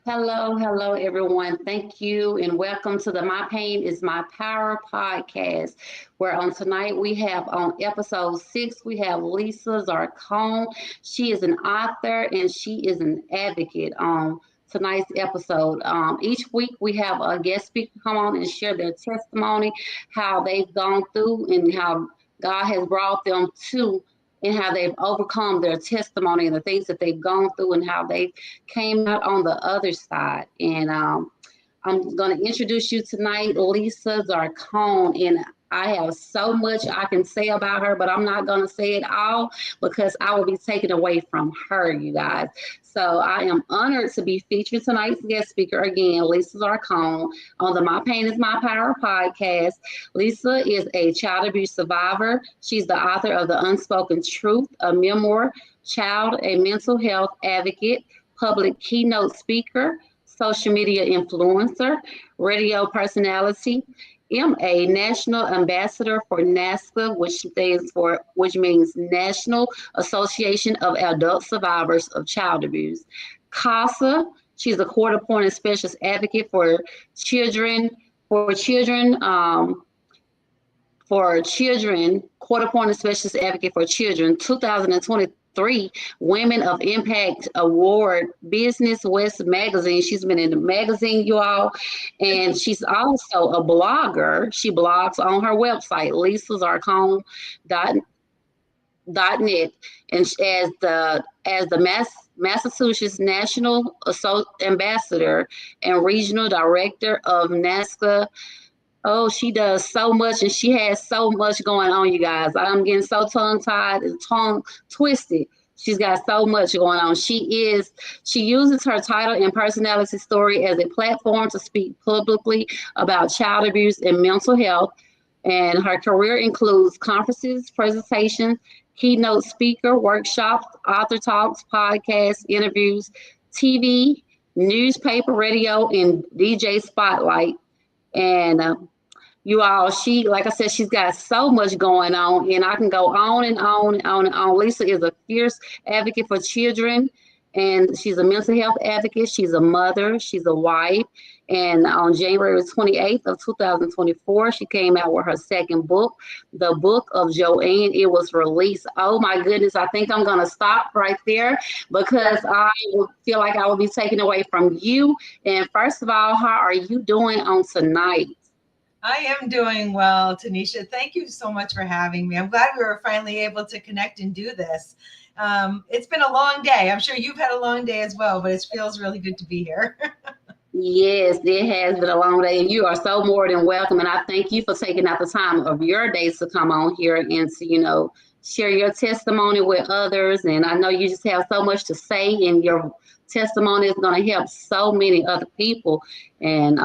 Hello, everyone. Thank you and welcome to the My Pain is My Power podcast. Where on tonight we have on episode 6, we have Lisa Zarcone. She is an author and she is an advocate on tonight's episode. Each week we have a guest speaker come on and share their testimony, how they've gone through and how God has brought them to and how they've overcome their testimony and the things that they've gone through and how they came out on the other side. And I'm going to introduce you tonight, Lisa Zarcone. And I have so much I can say about her, but I'm not going to say it all because I will be taken away from her, you guys. So I am honored to be featured tonight's guest speaker again, Lisa Zarcone, on the My Pain is My Power podcast. Lisa is a child abuse survivor. She's the author of The Unspoken Truth, a memoir, child and mental health advocate, public keynote speaker, social media influencer, radio personality, MA National Ambassador for NAASCA, which means National Association of Adult Survivors of Child Abuse. CASA, she's a court-appointed specialist advocate for children, court-appointed specialist advocate for children, 2023 Women of Impact Award, Business West magazine. She's been in the magazine, you all, and she's also a blogger. She blogs on her website, lisazarcone.net, and as the Massachusetts National Ambassador and Regional Director of NAASCA. Oh, she does so much and she has so much going on, you guys. I'm getting so tongue-tied and tongue twisted. She's got so much going on. She uses her title and personality story as a platform to speak publicly about child abuse and mental health. And her career includes conferences, presentations, keynote speaker, workshops, author talks, podcasts, interviews, TV, newspaper, radio, and DJ spotlight. And you all, like I said, she's got so much going on, and I can go on and on and on and on. Lisa is a fierce advocate for children, and she's a mental health advocate. She's a mother. She's a wife. And on January 28th of 2024, she came out with her second book, The Book of Joanne. It was released. Oh my goodness. I think I'm going to stop right there because I feel like I will be taken away from you. And first of all, how are you doing on tonight? I am doing well, Tanisha. Thank you so much for having me. I'm glad we were finally able to connect and do this. It's been a long day. I'm sure you've had a long day as well, but it feels really good to be here. Yes, it has been a long day, and you are so more than welcome. And I thank you for taking out the time of your days to come on here and to, share your testimony with others. And I know you just have so much to say, and your testimony is going to help so many other people. And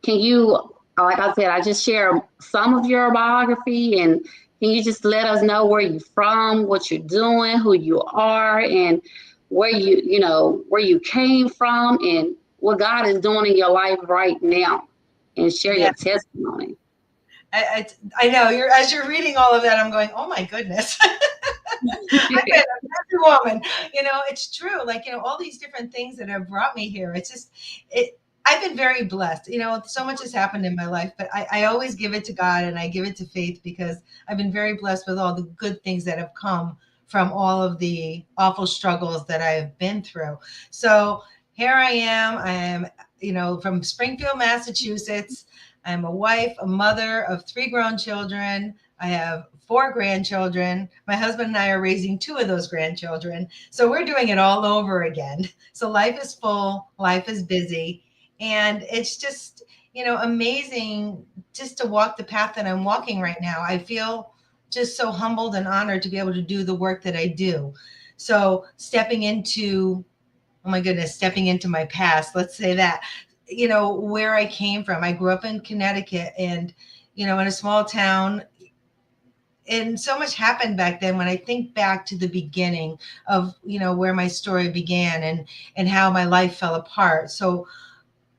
can you, like I said, I just share some of your biography, and can you just let us know where you're from, what you're doing, who you are, and where you came from, and what God is doing in your life right now, and share your testimony. I know as you're reading all of that, I'm going, oh my goodness. I've been a busy woman. It's true. Like, all these different things that have brought me here. I've been very blessed. So much has happened in my life, but I always give it to God and I give it to faith because I've been very blessed with all the good things that have come from all of the awful struggles that I've been through. So here I am, from Springfield, Massachusetts. I'm a wife, a mother of 3 grown children. I have 4 grandchildren. My husband and I are raising 2 of those grandchildren. So we're doing it all over again. So life is full, life is busy. And it's just, amazing just to walk the path that I'm walking right now. I feel just so humbled and honored to be able to do the work that I do. So stepping into my past, let's say that, where I came from. I grew up in Connecticut and, in a small town. And so much happened back then when I think back to the beginning of, where my story began and how my life fell apart. So,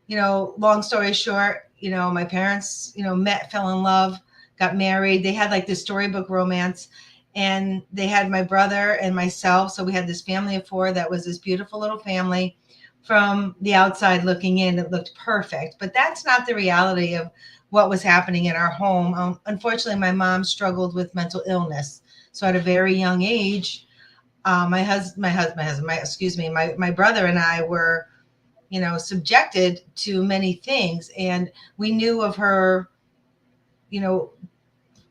long story short, my parents, met, fell in love, got married. They had like this storybook romance. And they had my brother and myself. So we had this family of 4 that was this beautiful little family. from the outside looking in, it looked perfect, but that's not the reality of what was happening in our home. Unfortunately, my mom struggled with mental illness. So at a very young age, my brother and I were, subjected to many things, and we knew of her, you know,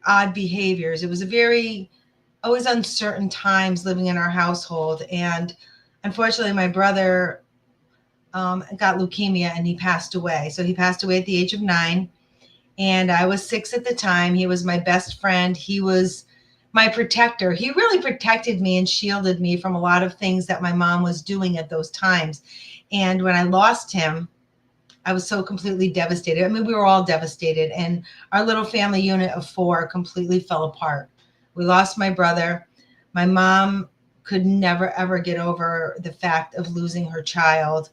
odd behaviors. It was a very always uncertain times living in our household, and unfortunately, my brother got leukemia and he passed away. So he passed away at the age of 9, and I was 6 at the time. He was my best friend. He was my protector. He really protected me and shielded me from a lot of things that my mom was doing at those times. And when I lost him, I was so completely devastated. I mean, we were all devastated, and our little family unit of 4 completely fell apart. We lost my brother. My mom could never, ever get over the fact of losing her child.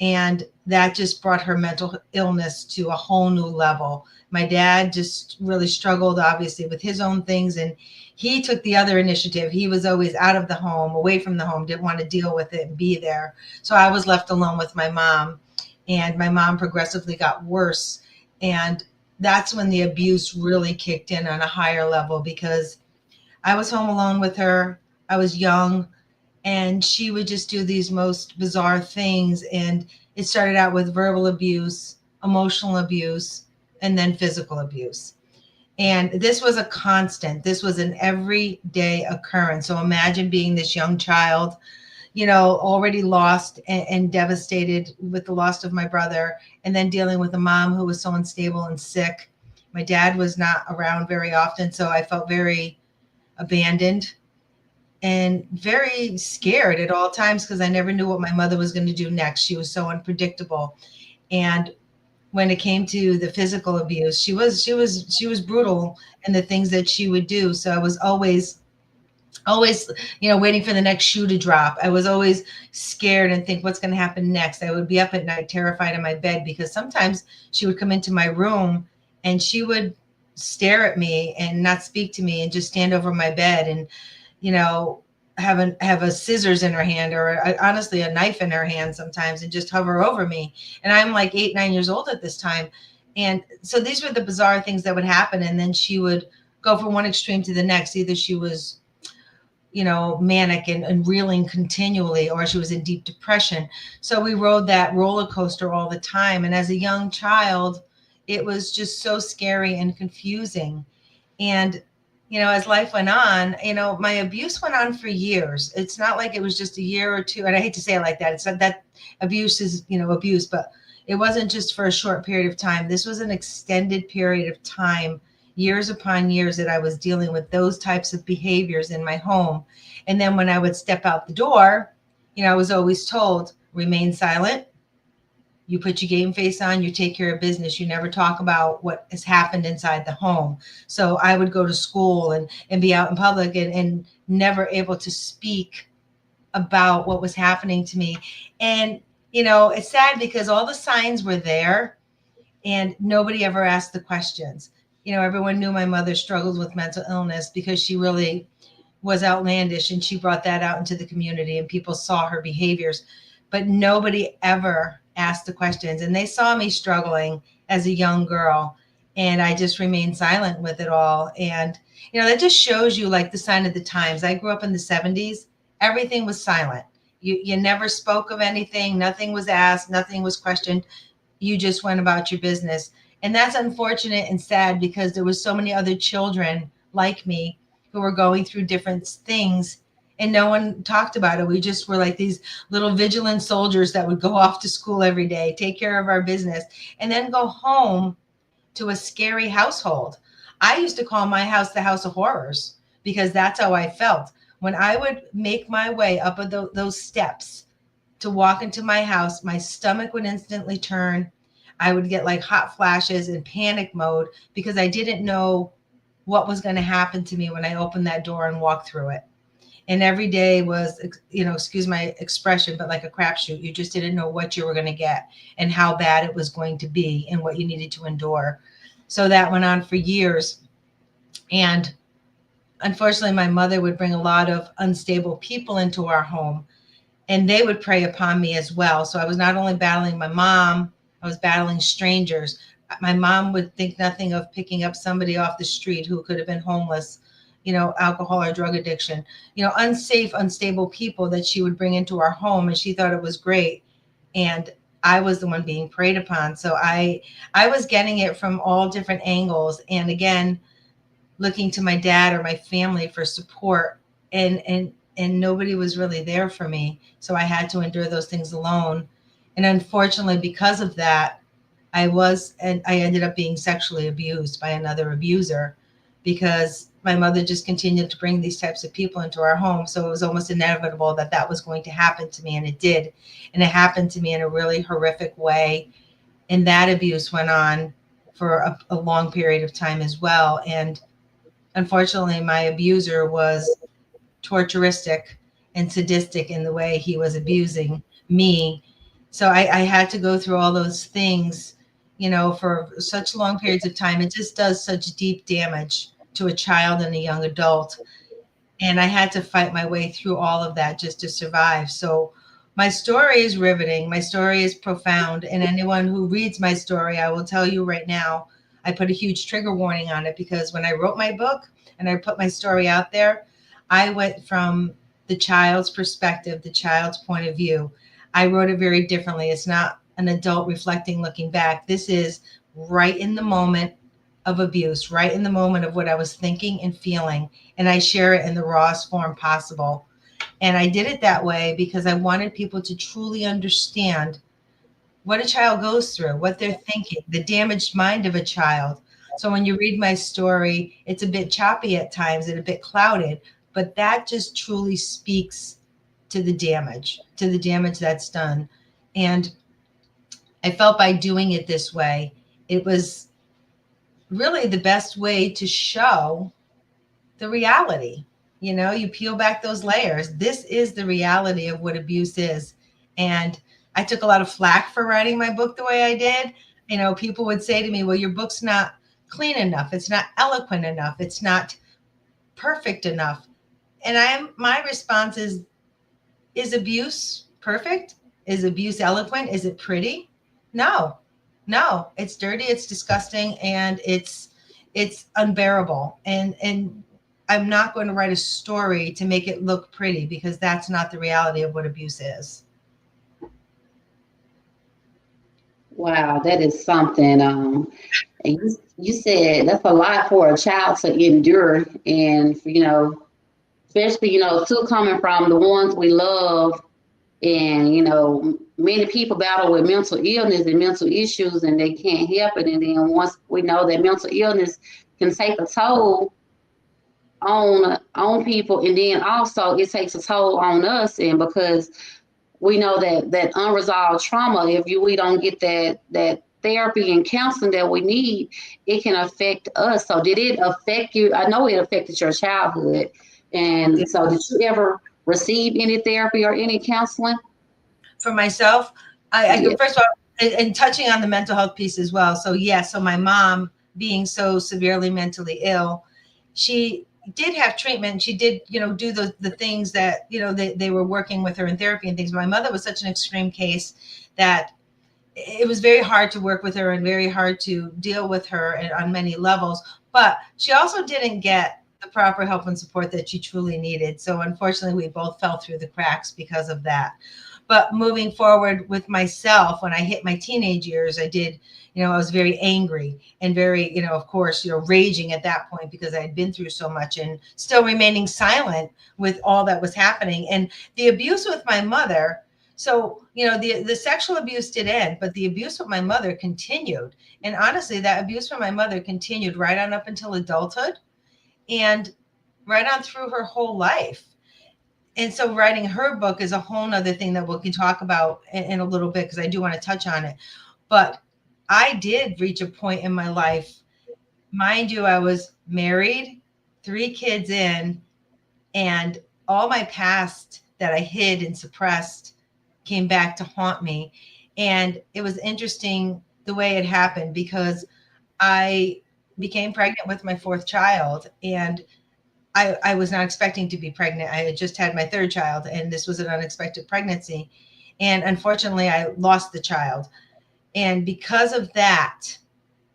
And that just brought her mental illness to a whole new level. My dad just really struggled, obviously, with his own things, and he took the other initiative. He was always out of the home, away from the home, didn't want to deal with it and be there. So I was left alone with my mom, and my mom progressively got worse. And that's when the abuse really kicked in on a higher level, because I was home alone with her. I was young, and she would just do these most bizarre things. And it started out with verbal abuse, emotional abuse, and then physical abuse. And this was a constant. This was an everyday occurrence. So imagine being this young child, already lost and devastated with the loss of my brother, and then dealing with a mom who was so unstable and sick. My dad was not around very often, so I felt very abandoned and very scared at all times, because I never knew what my mother was going to do next. She was so unpredictable. And when it came to the physical abuse, she was brutal in the things that she would do. So I was always, waiting for the next shoe to drop. I was always scared and think, what's going to happen next? I would be up at night terrified in my bed, because sometimes she would come into my room and she would stare at me and not speak to me and just stand over my bed and, have a scissors in her hand, or honestly a knife in her hand sometimes, and just hover over me. And I'm like 8, 9 years old at this time. And so these were the bizarre things that would happen. And then she would go from one extreme to the next. Either she was manic and reeling continually, or she was in deep depression. So we rode that roller coaster all the time. And as a young child, it was just so scary and confusing. And, as life went on, my abuse went on for years. It's not like it was just a year or two. And I hate to say it like that. It's not that abuse is, abuse, but it wasn't just for a short period of time. This was an extended period of time, years upon years, that I was dealing with those types of behaviors in my home. And then when I would step out the door, I was always told, remain silent. You put your game face on, you take care of business. You never talk about what has happened inside the home. So I would go to school and be out in public and never able to speak about what was happening to me. And, it's sad because all the signs were there and nobody ever asked the questions. Everyone knew my mother struggled with mental illness because she really was outlandish, and she brought that out into the community and people saw her behaviors, but nobody ever asked the questions. And they saw me struggling as a young girl, and I just remained silent with it all. And, that just shows you like the sign of the times. I grew up in the 70s. Everything was silent. You never spoke of anything. Nothing was asked. Nothing was questioned. You just went about your business. And that's unfortunate and sad, because there was so many other children like me who were going through different things, and no one talked about it. We just were like these little vigilant soldiers that would go off to school every day, take care of our business, and then go home to a scary household. I used to call my house the house of horrors, because that's how I felt. When I would make my way up those steps to walk into my house, my stomach would instantly turn. I would get like hot flashes and panic mode, because I didn't know what was going to happen to me when I opened that door and walked through it. And every day was, excuse my expression, but like a crapshoot. You just didn't know what you were going to get and how bad it was going to be and what you needed to endure. So that went on for years. And unfortunately, my mother would bring a lot of unstable people into our home. and they would prey upon me as well. So I was not only battling my mom, I was battling strangers. My mom would think nothing of picking up somebody off the street who could have been homeless, alcohol or drug addiction, unsafe, unstable people that she would bring into our home, and she thought it was great. And I was the one being preyed upon. So I was getting it from all different angles. And again, looking to my dad or my family for support, and nobody was really there for me. So I had to endure those things alone. And unfortunately, because of that, I ended up being sexually abused by another abuser, because my mother just continued to bring these types of people into our home. So it was almost inevitable that that was going to happen to me. And it did. And it happened to me in a really horrific way. And that abuse went on for a long period of time as well. And unfortunately, my abuser was torturistic and sadistic in the way he was abusing me. So I had to go through all those things, for such long periods of time. It just does such deep damage to a child and a young adult. And I had to fight my way through all of that just to survive. So my story is riveting. My story is profound. And anyone who reads my story, I will tell you right now, I put a huge trigger warning on it, because when I wrote my book and I put my story out there, I went from the child's perspective, the child's point of view. I wrote it very differently. It's not an adult reflecting, looking back. This is right in the moment of abuse, right in the moment of what I was thinking and feeling. And I share it in the rawest form possible. And I did it that way because I wanted people to truly understand what a child goes through, what they're thinking, the damaged mind of a child. So when you read my story, it's a bit choppy at times and a bit clouded, but that just truly speaks to the damage that's done. And I felt by doing it this way, it was really the best way to show the reality. You peel back those layers. This is the reality of what abuse is. And I took a lot of flack for writing my book the way I did. People would say to me, well, your book's not clean enough. It's not eloquent enough. It's not perfect enough. And my response is abuse perfect? Is abuse eloquent? Is it pretty? No, no, it's dirty. It's disgusting. And it's unbearable. And I'm not going to write a story to make it look pretty, because that's not the reality of what abuse is. Wow, that is something. And you said that's a lot for a child to endure, and especially too coming from the ones we love, and many people battle with mental illness and mental issues, and they can't help it. And then once we know that mental illness can take a toll on people, and then also it takes a toll on us, and because we know that unresolved trauma, if we don't get that therapy and counseling that we need, it can affect us. So did it affect you? I know it affected your childhood, and so did you ever receive any therapy or any counseling? For myself, I Yeah. first of all, and touching on the mental health piece as well. So so my mom being so severely mentally ill, she did have treatment. She did, do the things that, they were working with her in therapy and things. My mother was such an extreme case that it was very hard to work with her and very hard to deal with her on many levels. But she also didn't get the proper help and support that she truly needed. So unfortunately, we both fell through the cracks because of that. But moving forward with myself, when I hit my teenage years, I did, I was very angry and very, of course, raging at that point, because I had been through so much, and still remaining silent with all that was happening. And the abuse with my mother. So, the sexual abuse did end, but the abuse with my mother continued. And honestly, that abuse from my mother continued right on up until adulthood, and right on through her whole life. And so writing her book is a whole nother thing that we can talk about in a little bit, because I do want to touch on it. But I did reach a point in my life, mind you, I was married, 3 kids in, and all my past that I hid and suppressed came back to haunt me. And it was interesting the way it happened, because I became pregnant with my 4th child, and I was not expecting to be pregnant. I had just had my third child, and this was an unexpected pregnancy. And unfortunately, I lost the child. And because of that,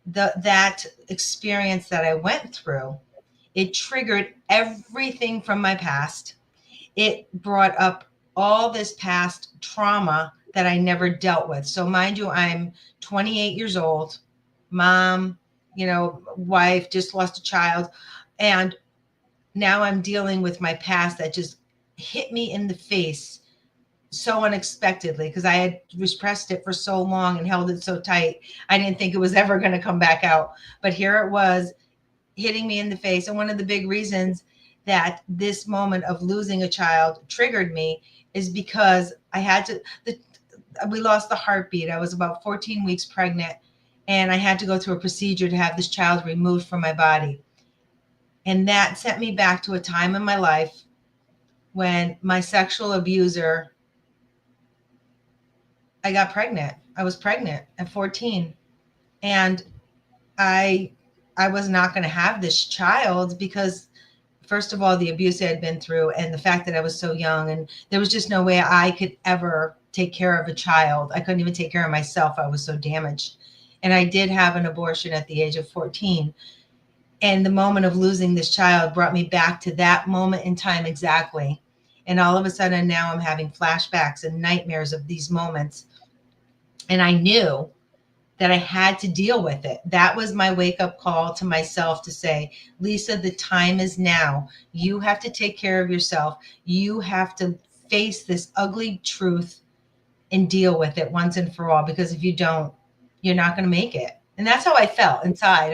that experience that I went through, it triggered everything from my past. It brought up all this past trauma that I never dealt with. So mind you, I'm 28 years old, mom, wife, just lost a child. And now I'm dealing with my past that just hit me in the face so unexpectedly, because I had repressed it for so long and held it so tight. I didn't think it was ever going to come back out. But here it was hitting me in the face. And one of the big reasons that this moment of losing a child triggered me is because we lost the heartbeat. I was about 14 weeks pregnant, and I had to go through a procedure to have this child removed from my body. And that sent me back to a time in my life when my sexual abuser, I got pregnant. I was pregnant at 14. And I was not going to have this child because, first of all, the abuse I had been through, and the fact that I was so young, and there was just no way I could ever take care of a child. I couldn't even take care of myself. I was so damaged. And I did have an abortion at the age of 14. And the moment of losing this child brought me back to that moment in time exactly. And all of a sudden now I'm having flashbacks and nightmares of these moments. And I knew that I had to deal with it. That was my wake-up call to myself to say, Lisa, the time is now. You have to take care of yourself. You have to face this ugly truth and deal with it once and for all, because if you don't, you're not going to make it. And that's how I felt inside.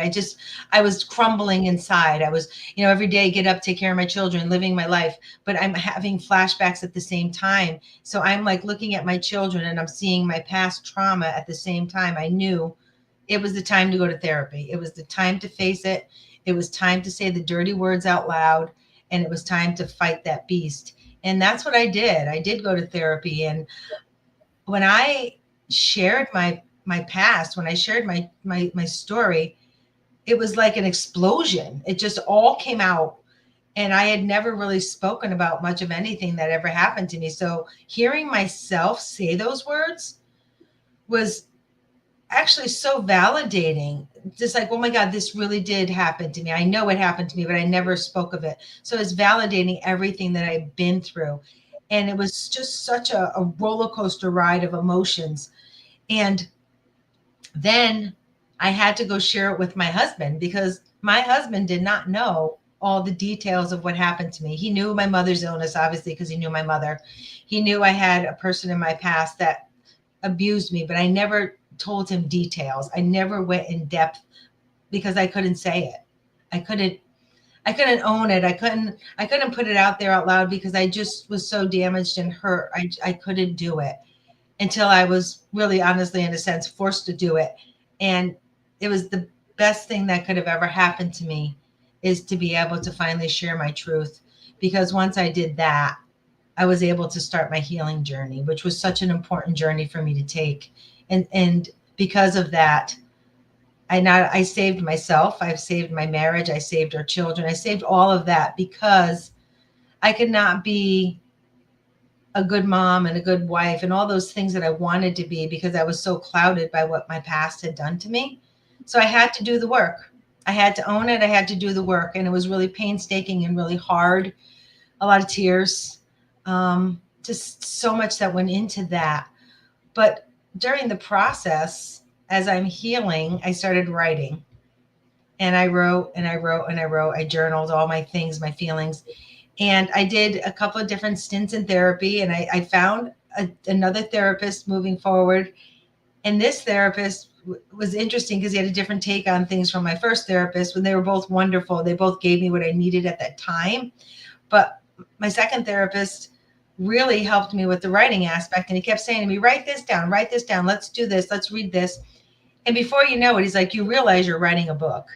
I was crumbling inside. I was, every day get up, take care of my children, living my life, but I'm having flashbacks at the same time. So I'm like looking at my children and I'm seeing my past trauma at the same time. I knew it was the time to go to therapy. It was the time to face it. It was time to say the dirty words out loud, and it was time to fight that beast. And that's what I did. I did go to therapy. And when I shared my past, when I shared my story, it was like an explosion. It just all came out. And I had never really spoken about much of anything that ever happened to me. So hearing myself say those words was actually so validating. Just like, oh my God, this really did happen to me. I know it happened to me, but I never spoke of it. So it's validating everything that I've been through. And it was just such a roller coaster ride of emotions. And then I had to go share it with my husband, because my husband did not know all the details of what happened to me. He knew my mother's illness, obviously, because he knew my mother. He knew I had a person in my past that abused me, but I never told him details. I never went in depth because I couldn't say it. I couldn't own it. I couldn't put it out there out loud because I just was so damaged and hurt. I couldn't do it until I was really, honestly, in a sense, forced to do it. And it was the best thing that could have ever happened to me, is to be able to finally share my truth. Because once I did that, I was able to start my healing journey, which was such an important journey for me to take. And because of that, I saved myself. I've saved my marriage. I saved our children. I saved all of that because I could not be a good mom and a good wife and all those things that I wanted to be because I was so clouded by what my past had done to me. So I had to do the work. I had to own it. I had to do the work. And it was really painstaking and really hard. A lot of tears, just so much that went into that. But during the process, as I'm healing, I started writing. And I wrote and I wrote and I wrote. I journaled all my things, my feelings. And I did a couple of different stints in therapy, and I found another therapist moving forward. And this therapist was interesting because he had a different take on things from my first therapist, when they were both wonderful. They both gave me what I needed at that time. But my second therapist really helped me with the writing aspect. And he kept saying to me, write this down, let's do this, let's read this. And before you know it, he's like, you realize you're writing a book.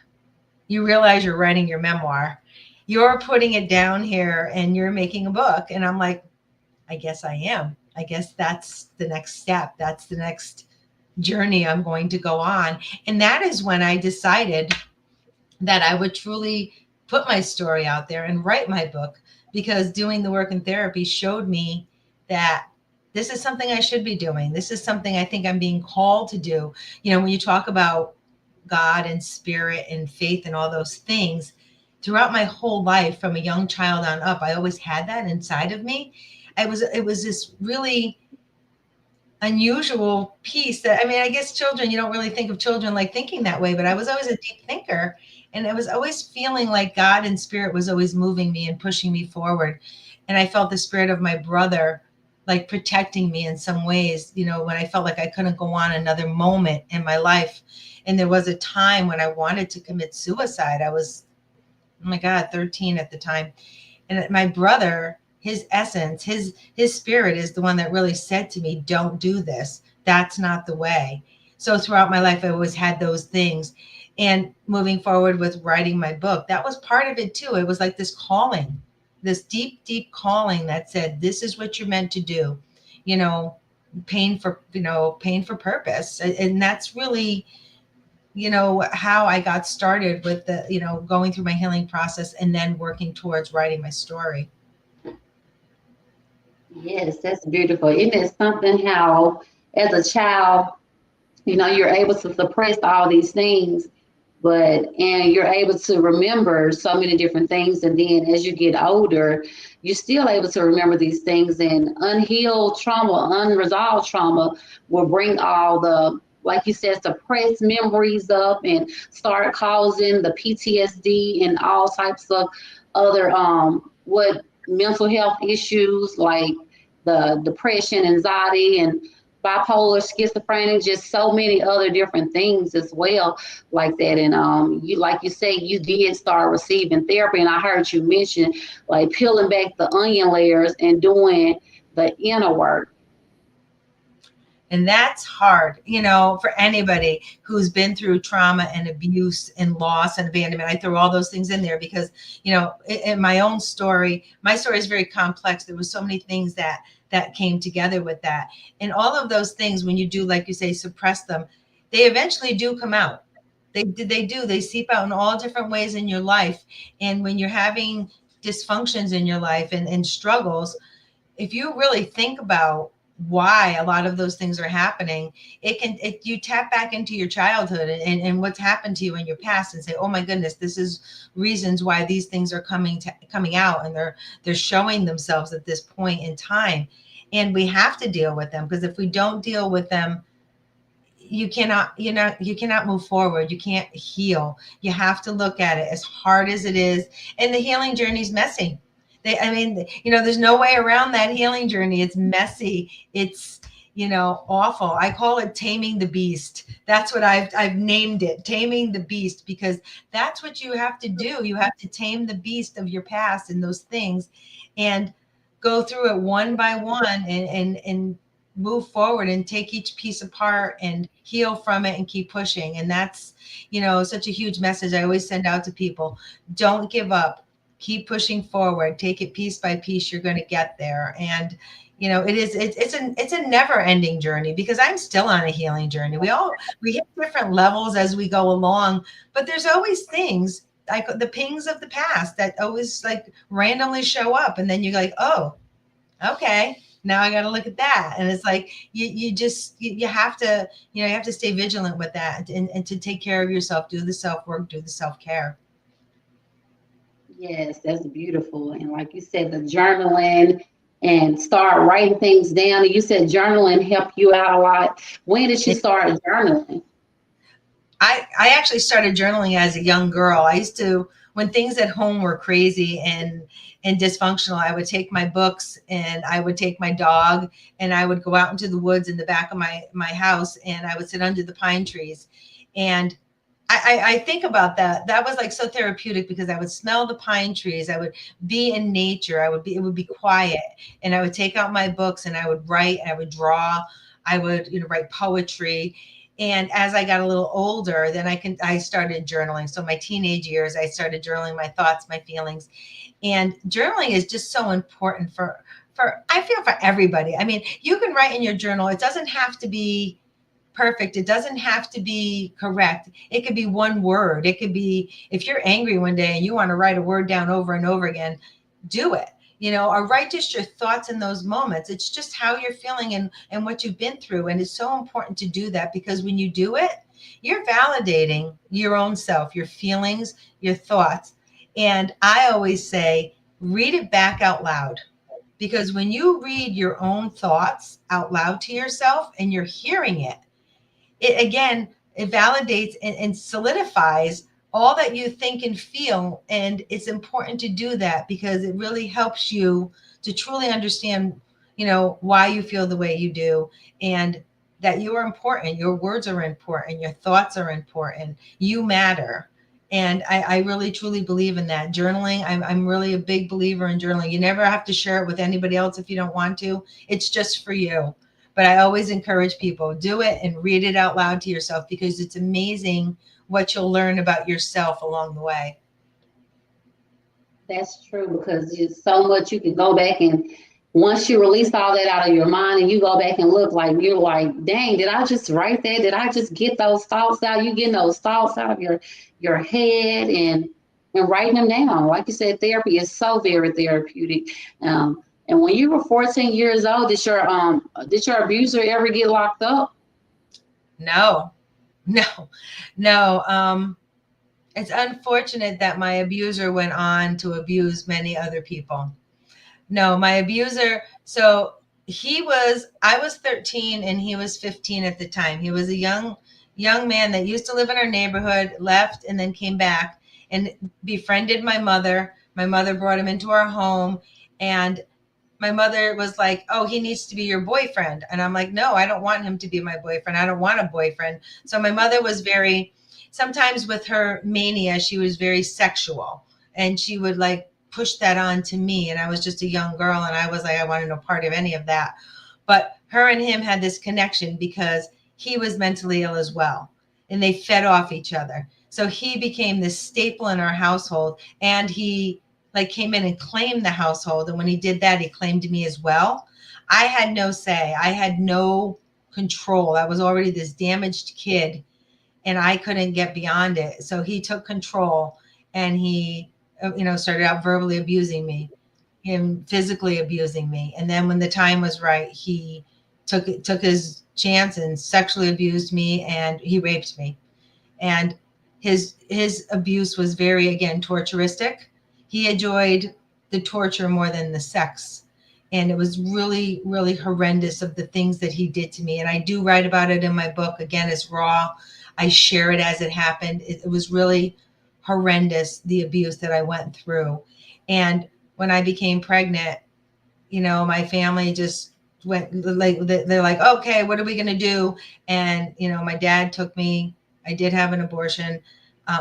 You realize you're writing your memoir. You're putting it down here and you're making a book. And I'm like, I guess I am. I guess that's the next step. That's the next journey I'm going to go on. And that is when I decided that I would truly put my story out there and write my book, because doing the work in therapy showed me that this is something I should be doing. This is something I think I'm being called to do. You know, when you talk about God and spirit and faith and all those things, throughout my whole life, from a young child on up, I always had that inside of me. It was this really unusual piece that, I mean, I guess children, you don't really think of children like thinking that way, but I was always a deep thinker, and I was always feeling like God and spirit was always moving me and pushing me forward. And I felt the spirit of my brother like protecting me in some ways, you know, when I felt like I couldn't go on another moment in my life. And there was a time when I wanted to commit suicide. I was, oh my God, 13 at the time. And my brother, his essence, his spirit is the one that really said to me, don't do this. That's not the way. So throughout my life, I always had those things. And moving forward with writing my book, that was part of it too. It was like this calling, this deep, deep calling that said, this is what you're meant to do. You know, pain for purpose. And that's really, you know, how I got started with the, you know, going through my healing process and then working towards writing my story. Yes, that's beautiful. Isn't it something how, as a child, you know, you're able to suppress all these things, and you're able to remember so many different things. And then as you get older, you're still able to remember these things, and unhealed trauma, unresolved trauma will bring all the, like you said, suppressed memories up and start causing the PTSD and all types of other, what mental health issues like the depression, anxiety, and bipolar, schizophrenic, just so many other different things as well like that. And you, like you say, you did start receiving therapy, and I heard you mention like peeling back the onion layers and doing the inner work. And that's hard, you know, for anybody who's been through trauma and abuse and loss and abandonment. I throw all those things in there because, you know, in my own story, my story is very complex. There was so many things that came together with that. And all of those things, when you do, like you say, suppress them, they eventually do come out. They seep out in all different ways in your life. And when you're having dysfunctions in your life and struggles, if you really think about why a lot of those things are happening, you tap back into your childhood and what's happened to you in your past and say, oh my goodness, this is reasons why these things are coming out, and they're showing themselves at this point in time. And we have to deal with them, because if we don't deal with them, you cannot move forward. You can't heal. You have to look at it, as hard as it is. And the healing journey is messy. I mean, you know, there's no way around that healing journey. It's messy. It's, you know, awful. I call it taming the beast. That's what I've named it, taming the beast, because that's what you have to do. You have to tame the beast of your past and those things, and go through it one by one, and move forward and take each piece apart and heal from it and keep pushing. And that's, you know, such a huge message I always send out to people. Don't give up. Keep pushing forward. Take it piece by piece. You're going to get there. And, you know, it's a never ending journey, because I'm still on a healing journey. We hit different levels as we go along, but there's always things like the pings of the past that always like randomly show up. And then you're like, oh, okay, now I got to look at that. And it's like, you have to, you know, you have to stay vigilant with that, and to take care of yourself, do the self work, do the self care. Yes, that's beautiful. And like you said, the journaling and start writing things down. And you said journaling helped you out a lot. When did you start journaling? I actually started journaling as a young girl. I used to, when things at home were crazy and dysfunctional, I would take my books and I would take my dog and I would go out into the woods in the back of my house, and I would sit under the pine trees. And I think about that. That was like so therapeutic, because I would smell the pine trees. I would be in nature. It would be quiet, and I would take out my books and I would write, I would draw, I would, you know, write poetry. And as I got a little older, then I started journaling. So my teenage years, I started journaling my thoughts, my feelings. And journaling is just so important for I feel, for everybody. I mean, you can write in your journal. It doesn't have to be perfect. It doesn't have to be correct. It could be one word. It could be, if you're angry one day and you want to write a word down over and over again, do it. Or write just your thoughts in those moments. It's just how you're feeling and what you've been through. And it's so important to do that, because when you do it, you're validating your own self, your feelings, your thoughts. And I always say, read it back out loud. Because when you read your own thoughts out loud to yourself and you're hearing it, it validates and solidifies all that you think and feel. And it's important to do that, because it really helps you to truly understand, why you feel the way you do, and that you are important. Your words are important. Your thoughts are important. You matter. And I really, truly believe in that. Journaling, I'm really a big believer in journaling. You never have to share it with anybody else if you don't want to. It's just for you. But I always encourage people, do it and read it out loud to yourself, because it's amazing what you'll learn about yourself along the way. That's true, because there's so much you can go back, and once you release all that out of your mind and you go back and look, like, you're like, dang, did I just write that? Did I just get those thoughts out? You getting those thoughts out of your head and writing them down. Like you said, therapy is so very therapeutic. And when you were 14 years old, did your abuser ever get locked up? No, no, no. It's unfortunate that my abuser went on to abuse many other people. No, my abuser. So I was 13 and he was 15 at the time. He was a young man that used to live in our neighborhood, left, and then came back and befriended my mother. My mother brought him into our home, and my mother was like, oh, he needs to be your boyfriend. And I'm like, no, I don't want him to be my boyfriend. I don't want a boyfriend. So my mother was sometimes with her mania, she was very sexual, and she would like push that on to me. And I was just a young girl, and I was like, I wanted no part of any of that. But her and him had this connection because he was mentally ill as well, and they fed off each other. So he became this staple in our household, and he like came in and claimed the household. And when he did that, he claimed me as well. I had no say. I had no control. I was already this damaged kid, and I couldn't get beyond it. So he took control, and he, started out verbally abusing me, him physically abusing me. And then when the time was right, he took his chance and sexually abused me, and he raped me. And his abuse was very, again, torturistic. He enjoyed the torture more than the sex. And it was really, really horrendous of the things that he did to me. And I do write about it in my book. Again, it's raw. I share it as it happened. It was really horrendous, the abuse that I went through. And when I became pregnant, my family just went like, they're like, okay, what are we going to do? And, my dad took me. I did have an abortion.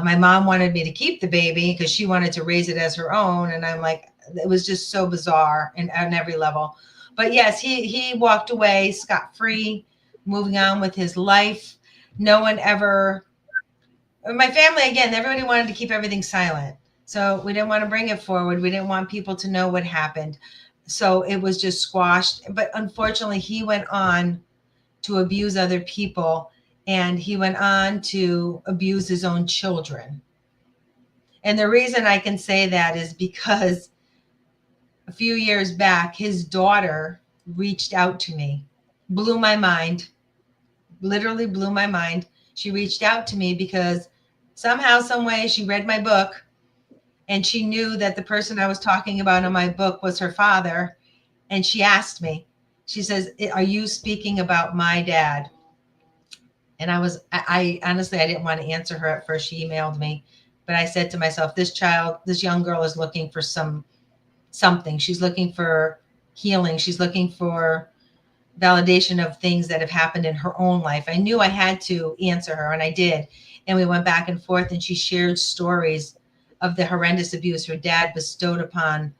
My mom wanted me to keep the baby because she wanted to raise it as her own. And I'm like, it was just so bizarre on every level. But yes, he walked away scot-free, moving on with his life. No one ever, my family, again, everybody wanted to keep everything silent. So we didn't want to bring it forward. We didn't want people to know what happened. So it was just squashed. But unfortunately, he went on to abuse other people, and he went on to abuse his own children. And the reason I can say that is because a few years back, his daughter reached out to me, blew my mind, literally blew my mind. She reached out to me because somehow, some way, she read my book, and she knew that the person I was talking about in my book was her father. And she asked me, she says, are you speaking about my dad? And I honestly, I didn't want to answer her at first. She emailed me, but I said to myself, this young girl is looking for something. She's looking for healing. She's looking for validation of things that have happened in her own life. I knew I had to answer her, and I did. And we went back and forth, and she shared stories of the horrendous abuse her dad bestowed upon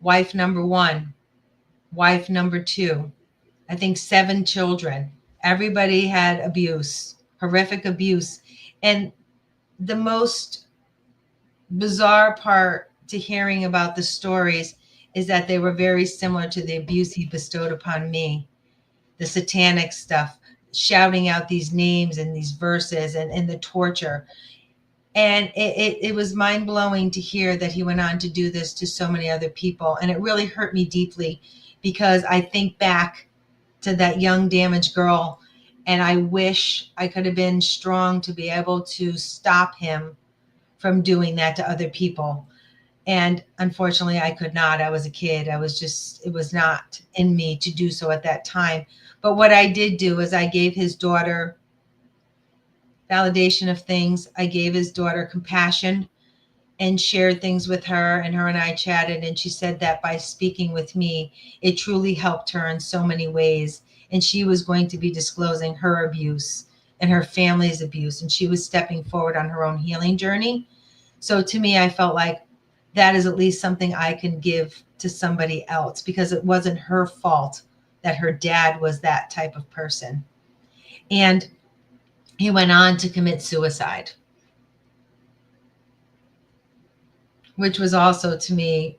wife number one, wife number two, I think 7 children. Everybody had abuse, horrific abuse. And the most bizarre part to hearing about the stories is that they were very similar to the abuse he bestowed upon me, the satanic stuff, shouting out these names and these verses and the torture. And it was mind blowing to hear that he went on to do this to so many other people. And it really hurt me deeply, because I think back to that young, damaged girl, and I wish I could have been strong to be able to stop him from doing that to other people. And unfortunately, I could not. I was a kid. It was not in me to do so at that time. But what I did do is I gave his daughter validation of things. I gave his daughter compassion and shared things with her, and her and I chatted, and she said that by speaking with me, it truly helped her in so many ways. And she was going to be disclosing her abuse and her family's abuse, and she was stepping forward on her own healing journey. So to me, I felt like that is at least something I can give to somebody else, because it wasn't her fault that her dad was that type of person. And he went on to commit suicide, which was also to me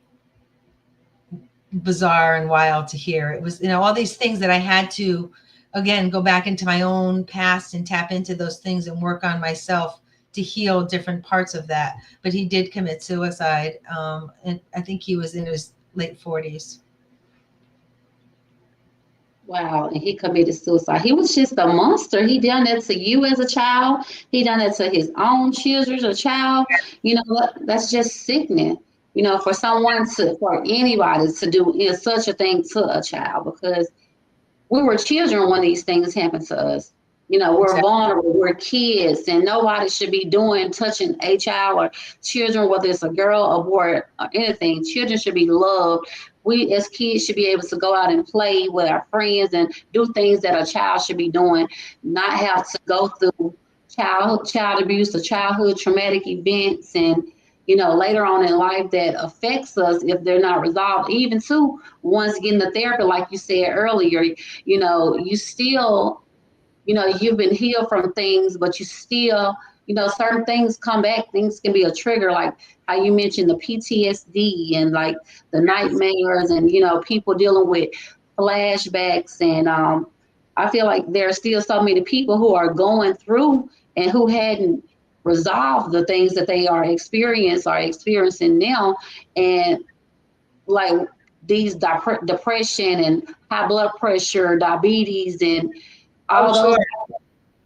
bizarre and wild to hear. It was, all these things that I had to, again, go back into my own past and tap into those things and work on myself to heal different parts of that. But he did commit suicide. And I think he was in his late 40s. Wow, and he committed suicide. He was just a monster. He done that to you as a child. He done that to his own children as a child. You know what? That's just sickening. For anybody to do such a thing to a child, because we were children when these things happened to us. We're Exactly. vulnerable, we're kids, and nobody should be touching a child or children, whether it's a girl, a boy, or anything. Children should be loved. We as kids should be able to go out and play with our friends and do things that a child should be doing, not have to go through child abuse or childhood traumatic events, and later on in life that affects us if they're not resolved. Even too, once getting the therapy, like you said earlier, you still, you've been healed from things, but you still, certain things come back. Things can be a trigger, like how you mentioned the PTSD and like the nightmares, and people dealing with flashbacks. And I feel like there are still so many people who are going through and who hadn't resolved the things that they are experiencing now. And like these depression and high blood pressure, diabetes, and Oh, all sure.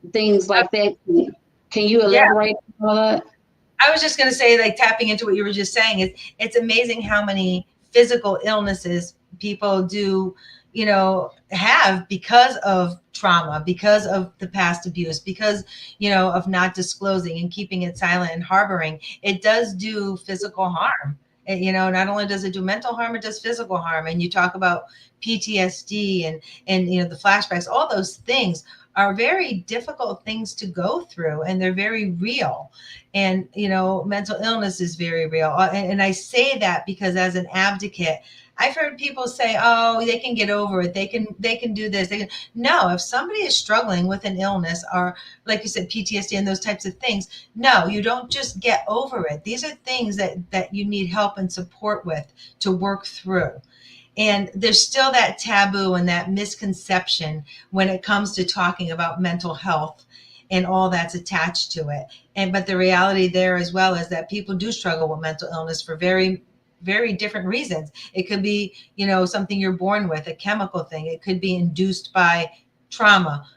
those things like that. Can you Yeah. elaborate on that? I was just going to say, like, tapping into what you were just saying, it's amazing how many physical illnesses people do, have because of trauma, because of the past abuse, because, of not disclosing and keeping it silent and harboring. It does do physical harm. Not only does it do mental harm, it does physical harm. And you talk about PTSD and the flashbacks, all those things are very difficult things to go through, and they're very real. And mental illness is very real. And I say that because as an advocate, I've heard people say, oh, they can get over it, they can do this, no. If somebody is struggling with an illness, or like you said, PTSD and those types of things, no, you don't just get over it. These are things that you need help and support with, to work through. And there's still that taboo and that misconception when it comes to talking about mental health and all that's attached to it. But the reality there as well is that people do struggle with mental illness for very, very different reasons. It could be, something you're born with, a chemical thing. It could be induced by trauma,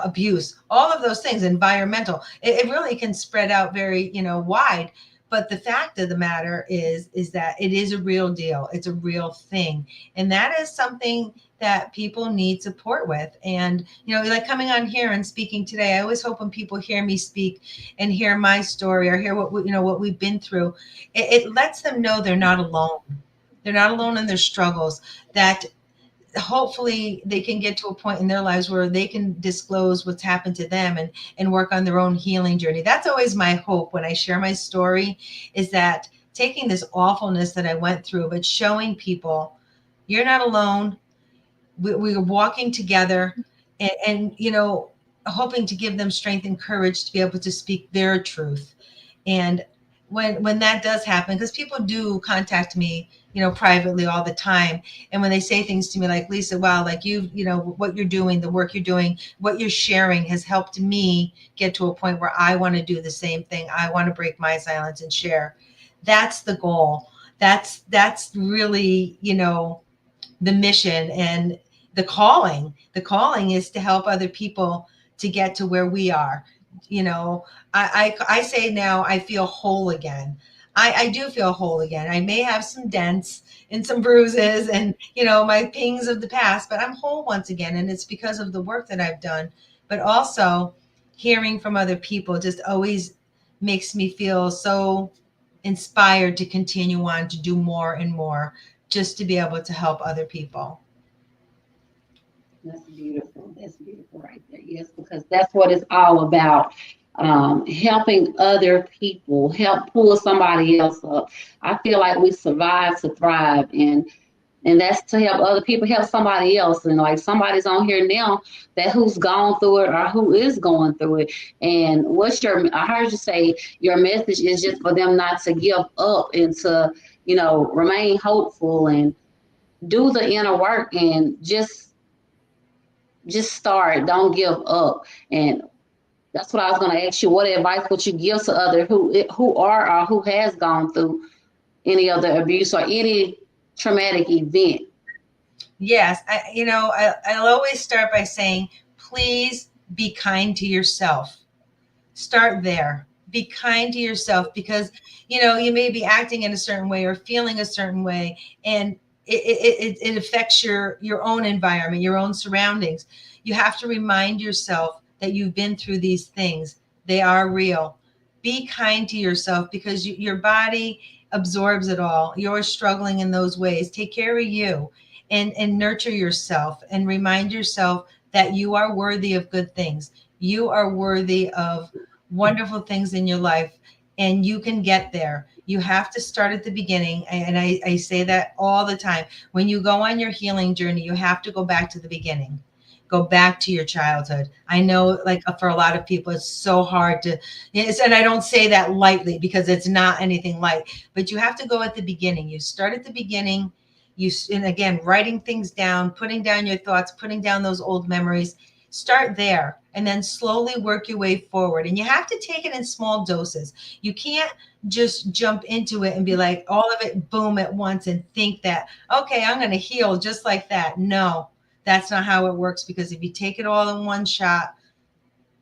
abuse, all of those things, environmental. It really can spread out very, wide. But the fact of the matter is that it is a real deal. It's a real thing. And that is something that people need support with. And, like coming on here and speaking today, I always hope when people hear me speak and hear my story or hear what we've been through, it lets them know they're not alone. They're not alone in their struggles, that hopefully they can get to a point in their lives where they can disclose what's happened to them and work on their own healing journey. That's always my hope when I share my story, is that taking this awfulness that I went through, but showing people you're not alone. We are walking together, and hoping to give them strength and courage to be able to speak their truth. And when that does happen, because people do contact me, privately all the time. And when they say things to me like, Lisa, wow, like what you're doing, the work you're doing, what you're sharing has helped me get to a point where I want to do the same thing. I want to break my silence and share. That's the goal. That's really, the mission and the calling. The calling is to help other people to get to where we are. I say now I feel whole again. I do feel whole again. I may have some dents and some bruises and, my pings of the past, but I'm whole once again. And it's because of the work that I've done, but also hearing from other people just always makes me feel so inspired to continue on to do more and more, just to be able to help other people. That's beautiful. That's beautiful right there. Yes, because that's what it's all about. Helping other people, help pull somebody else up. I feel like we survive to thrive, and that's to help other people, help somebody else. And like somebody's on here now that who's gone through it or who is going through it. And I heard you say your message is just for them not to give up and to, remain hopeful and do the inner work and just start. Don't give up. And that's what I was going to ask you. What advice would you give to others who are or who has gone through any other abuse or any traumatic event? Yes, I'll always start by saying, please be kind to yourself. Start there. Be kind to yourself, because you may be acting in a certain way or feeling a certain way, and it affects your own environment, your own surroundings. You have to remind yourself that you've been through these things. They are real. Be kind to yourself, because your body absorbs it all. You're struggling in those ways. Take care of you and nurture yourself, and remind yourself that you are worthy of good things. You are worthy of wonderful things in your life, and you can get there. You have to start at the beginning. And I say that all the time. When you go on your healing journey, you have to go back to the beginning. Go back to your childhood. I know, like, for a lot of people, it's so hard to, and I don't say that lightly, because it's not anything light, but you have to go at the beginning. You start at the beginning. And again, writing things down, putting down your thoughts, putting down those old memories. Start there, and then slowly work your way forward. And you have to take it in small doses. You can't just jump into it and be like, all of it, boom, at once, and think that, okay, I'm going to heal just like that. No, that's not how it works, because if you take it all in one shot,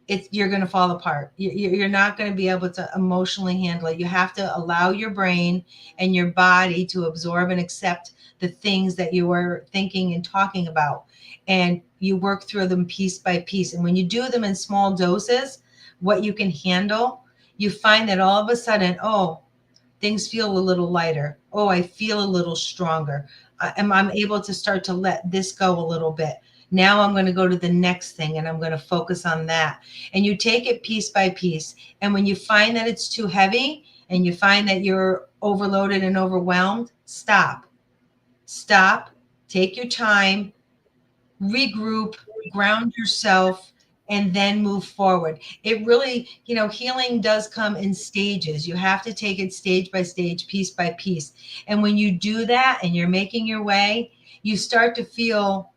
you're going to fall apart. You're not going to be able to emotionally handle it. You have to allow your brain and your body to absorb and accept the things that you are thinking and talking about. And you work through them piece by piece. And when you do them in small doses, what you can handle, you find that all of a sudden, oh, things feel a little lighter. Oh, I feel a little stronger. I'm able to start to let this go a little bit. Now I'm going to go to the next thing, and I'm going to focus on that. And you take it piece by piece. And when you find that it's too heavy and you find that you're overloaded and overwhelmed, stop, take your time, regroup, ground yourself, and then move forward. It really, healing does come in stages. You have to take it stage by stage, piece by piece. And when you do that and you're making your way, you start to feel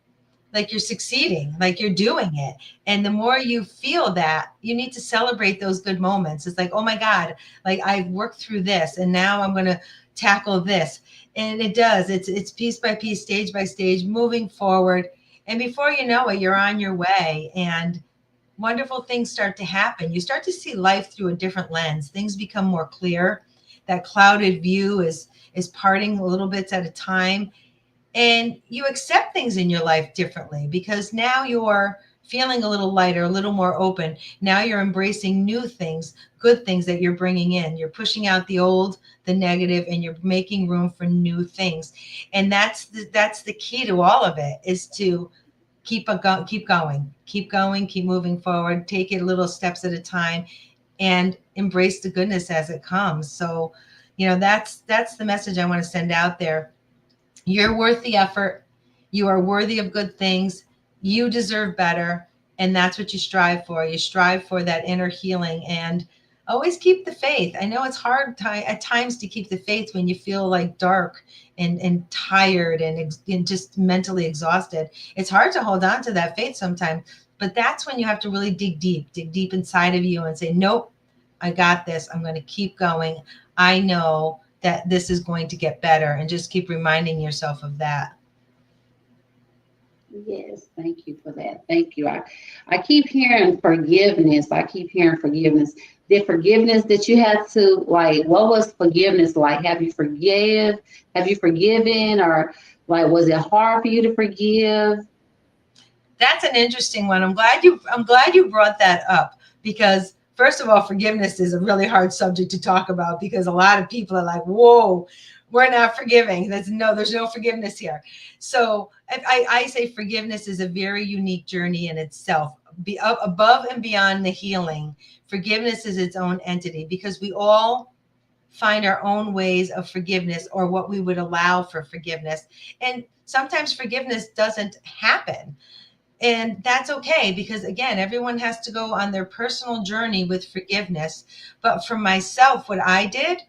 like you're succeeding, like you're doing it. And the more you feel that, you need to celebrate those good moments. It's like, oh my God, like I've worked through this, and now I'm going to tackle this. And it does. It's piece by piece, stage by stage, moving forward. And before you know it, you're on your way, and wonderful things start to happen. You start to see life through a different lens. Things become more clear. That clouded view is parting little bits at a time. And you accept things in your life differently, because now you're feeling a little lighter, a little more open. Now you're embracing new things, good things that you're bringing in. You're pushing out the old, the negative, and you're making room for new things. And that's the key to all of it, is to keep going, keep moving forward, take it little steps at a time, and embrace the goodness as it comes. So, that's the message I want to send out there. You're worth the effort. You are worthy of good things. You deserve better. And that's what you strive for. You strive for that inner healing. And always keep the faith. I know it's hard at times to keep the faith when you feel like dark and tired and just mentally exhausted. It's hard to hold on to that faith sometimes, but that's when you have to really dig deep inside of you and say, nope, I got this. I'm going to keep going. I know that this is going to get better, and just keep reminding yourself of that. Yes, thank you for that. Thank you. I keep hearing forgiveness. I keep hearing forgiveness. The forgiveness that you had to, like, what was forgiveness like? Have you forgiven, or like was it hard for you to forgive? That's an interesting one. I'm glad you brought that up, because first of all, forgiveness is a really hard subject to talk about, because a lot of people are like, whoa, we're not forgiving. There's no forgiveness here. So I say forgiveness is a very unique journey in itself. Be up above and beyond the healing. Forgiveness is its own entity, because we all find our own ways of forgiveness, or what we would allow for forgiveness. And sometimes forgiveness doesn't happen. And that's okay, because again, everyone has to go on their personal journey with forgiveness. But for myself, what I did,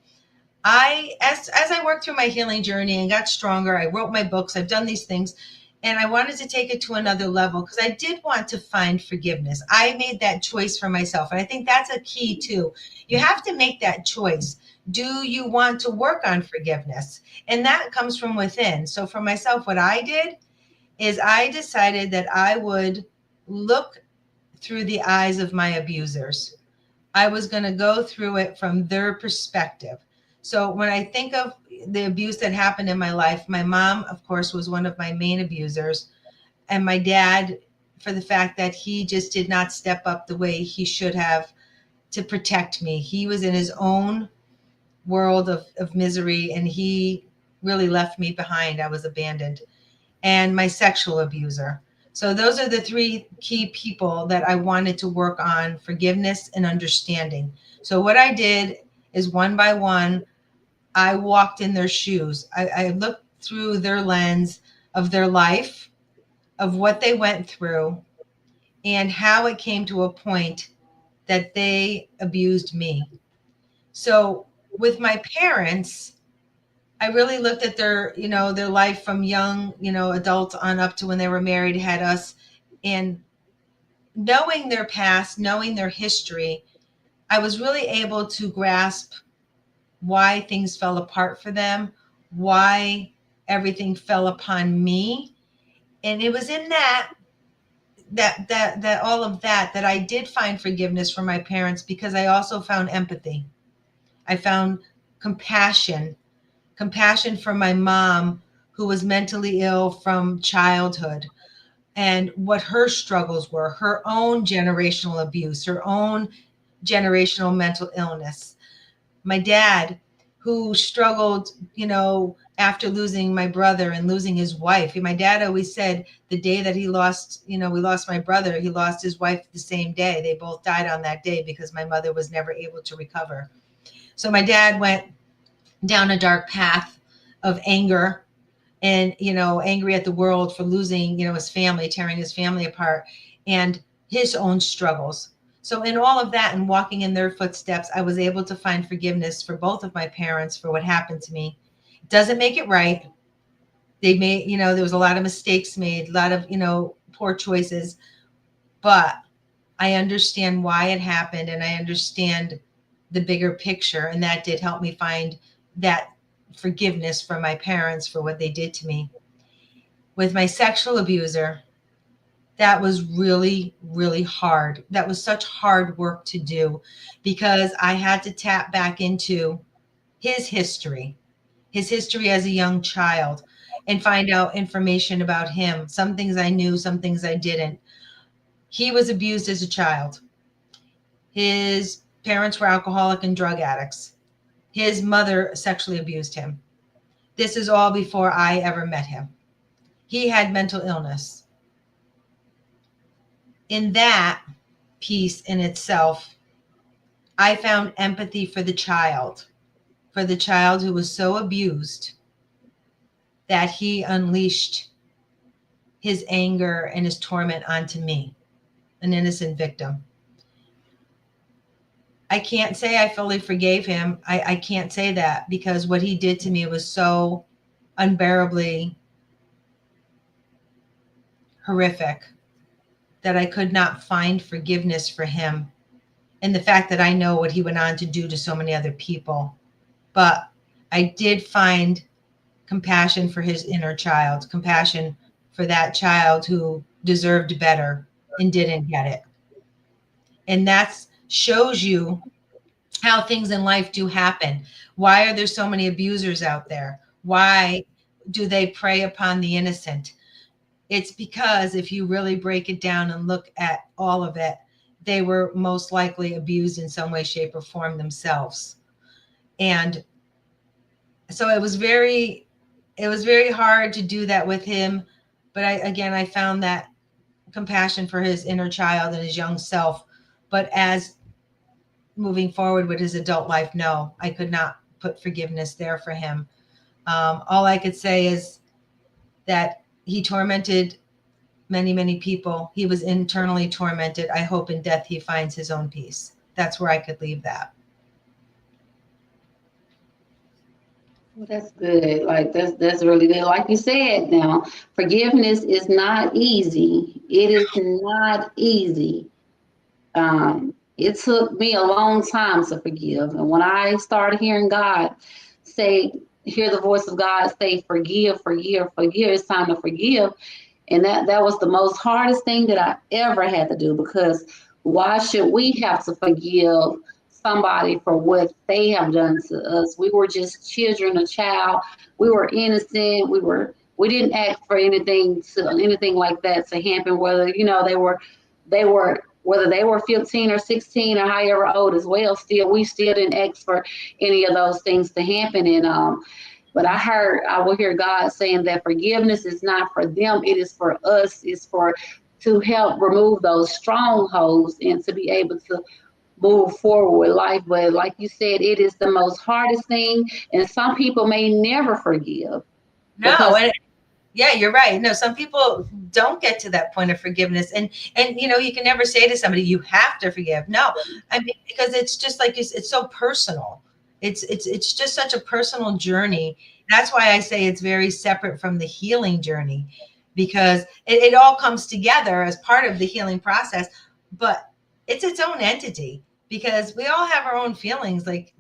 as I worked through my healing journey and got stronger, I wrote my books, I've done these things, and I wanted to take it to another level, because I did want to find forgiveness. I made that choice for myself. And I think that's a key too. You have to make that choice. Do you want to work on forgiveness? And that comes from within. So for myself, what I did is I decided that I would look through the eyes of my abusers. I was going to go through it from their perspective. So when I think of the abuse that happened in my life, my mom, of course, was one of my main abusers. And my dad, for the fact that he just did not step up the way he should have to protect me. He was in his own world of misery, and he really left me behind. I was abandoned. And my sexual abuser. So those are the three key people that I wanted to work on forgiveness and understanding. So what I did is, one by one, I walked in their shoes. I looked through their lens of their life, of what they went through, and how it came to a point that they abused me. So with my parents, I really looked at their life from young, adults on up to when they were married, had us, and knowing their past, knowing their history, I was really able to grasp why things fell apart for them, why everything fell upon me. And it was in that all of that I did find forgiveness for my parents, because I also found empathy. I found compassion for my mom, who was mentally ill from childhood, and what her struggles were, her own generational abuse, her own generational mental illness. My dad, who struggled, after losing my brother and losing his wife. My dad always said the day that we lost my brother, he lost his wife the same day. They both died on that day, because my mother was never able to recover. So my dad went down a dark path of anger, and angry at the world for losing his family, tearing his family apart, and his own struggles. So in all of that, and walking in their footsteps, I was able to find forgiveness for both of my parents for what happened to me. It doesn't make it right. They made, there was a lot of mistakes made, a lot of poor choices, but I understand why it happened, and I understand the bigger picture, and that did help me find that forgiveness from my parents for what they did to me. With my sexual abuser, that was really, really hard. That was such hard work to do, because I had to tap back into his history as a young child, and find out information about him. Some things I knew, some things I didn't. He was abused as a child. His parents were alcoholic and drug addicts. His mother sexually abused him. This is all before I ever met him. He had mental illness. In that piece in itself, I found empathy for the child who was so abused that he unleashed his anger and his torment onto me, an innocent victim. I can't say I fully forgave him. I can't say that, because what he did to me was so unbearably horrific that I could not find forgiveness for him. And the fact that I know what he went on to do to so many other people. But I did find compassion for his inner child, compassion for that child who deserved better and didn't get it. And that shows you how things in life do happen. Why are there so many abusers out there? Why do they prey upon the innocent? It's because if you really break it down and look at all of it, they were most likely abused in some way, shape, or form themselves. And so it was very hard to do that with him. But I found that compassion for his inner child and his young self. But as moving forward with his adult life, no, I could not put forgiveness there for him. All I could say is that he tormented many, many people. He was internally tormented. I hope in death he finds his own peace. That's where I could leave that. Well, that's good. Like that's really good. Like you said, now forgiveness is not easy. It is not easy. It took me a long time to forgive, and when I started hearing God say, hear the voice of God say, "Forgive, forgive, forgive." It's time to forgive, and that was the most hardest thing that I ever had to do, because why should we have to forgive somebody for what they have done to us? We were just children, a child. We were innocent. We didn't ask for anything like that to happen. Whether they were whether they were 15 or 16 or however old as well. Still, we still didn't ask for any of those things to happen. And but I will hear God saying that forgiveness is not for them, it is for us. It's for to help remove those strongholds and to be able to move forward with life. But like you said, it is the most hardest thing, and some people may never forgive No, because yeah, you're right. No, some people don't get to that point of forgiveness, and you can never say to somebody you have to forgive. No, I mean, because it's just like it's so personal. It's just such a personal journey. That's why I say it's very separate from the healing journey, because it all comes together as part of the healing process, but it's its own entity, because we all have our own feelings, like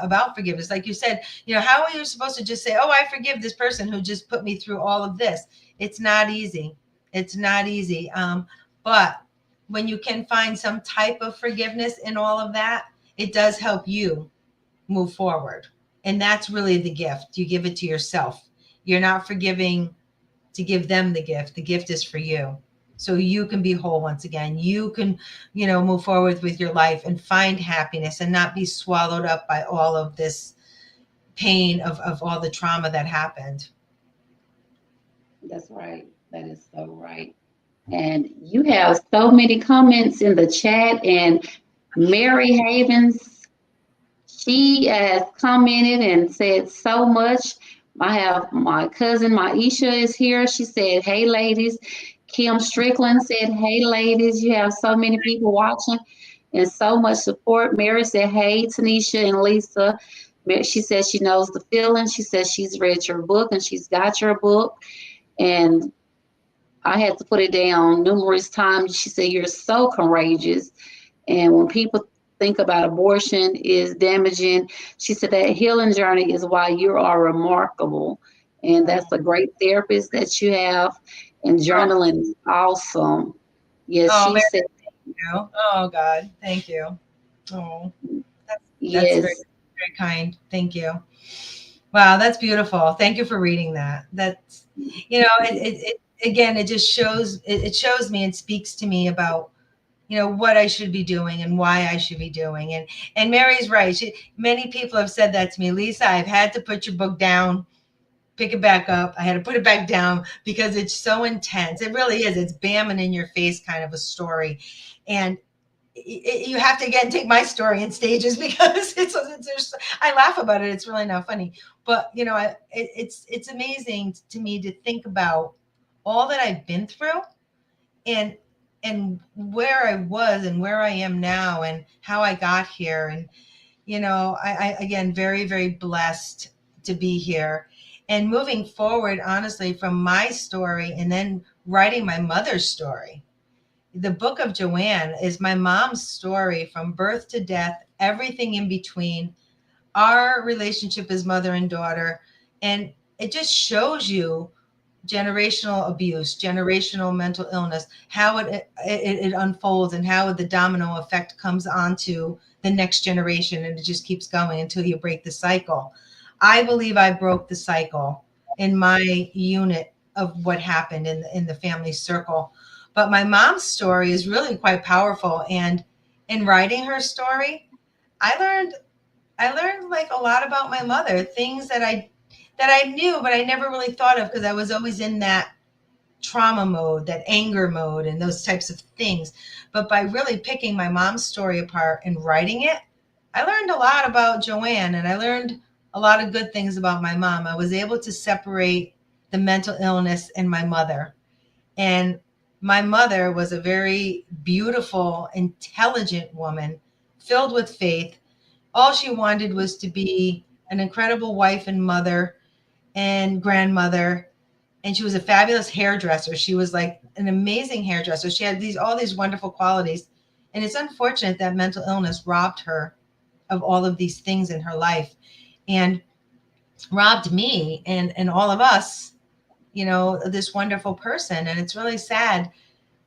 about forgiveness. Like you said, how are you supposed to just say, oh, I forgive this person who just put me through all of this? It's not easy. It's not easy. But when you can find some type of forgiveness in all of that, it does help you move forward. And that's really the gift. You give it to yourself. You're not forgiving to give them the gift. The gift is for you. So you can be whole once again. You can, move forward with your life and find happiness and not be swallowed up by all of this pain of all the trauma that happened. that's right. That is so right. And you have so many comments in the chat, and Mary Havens, she has commented and said so much. I have my cousin Maisha is here. She said, "Hey ladies." Kim Strickland said, "Hey ladies." You have so many people watching and so much support. Mary said, "Hey Tanisha and Lisa." She says she knows the feeling. She says she's read your book and she's got your book. And I had to put it down numerous times. She said, "You're so courageous." And when people think about abortion is damaging, she said that healing journey is why you are remarkable. And that's a great therapist that you have. And Oh, journaling is awesome. Yes, oh, she Mary, said, thank you. Oh, God, thank you. Oh, that's very, yes, very kind. Thank you. Wow, that's beautiful. Thank you for reading that. That's, again, it just shows, it shows me and speaks to me about, what I should be doing and why I should be doing. And Mary's right. Many people have said that to me. Lisa, I've had to put your book down, pick it back up. I had to put it back down because it's so intense. It really is. It's bamming in your face kind of a story. And you have to again take my story in stages because I laugh about it. It's really not funny, but it's amazing to me to think about all that I've been through, and and where I was and where I am now and how I got here. And, I again, very, very blessed to be here. And moving forward, honestly, from my story and then writing my mother's story. The book of Joanne is my mom's story from birth to death, everything in between, our relationship as mother and daughter. And it just shows you generational abuse, generational mental illness, how it unfolds and how the domino effect comes onto the next generation. And it just keeps going until you break the cycle. I believe I broke the cycle in my unit of what happened in the family circle. But my mom's story is really quite powerful. And in writing her story, I learned like a lot about my mother, things that I knew, but I never really thought of because I was always in that trauma mode, that anger mode, and those types of things. But by really picking my mom's story apart and writing it, I learned a lot about Joanne, and I learned a lot of good things about my mom. I was able to separate the mental illness and my mother. And my mother was a very beautiful, intelligent woman filled with faith. All she wanted was to be an incredible wife and mother and grandmother. And she was a fabulous hairdresser. She was like an amazing hairdresser. She had all these wonderful qualities. And it's unfortunate that mental illness robbed her of all of these things in her life and robbed me and all of us, this wonderful person. And it's really sad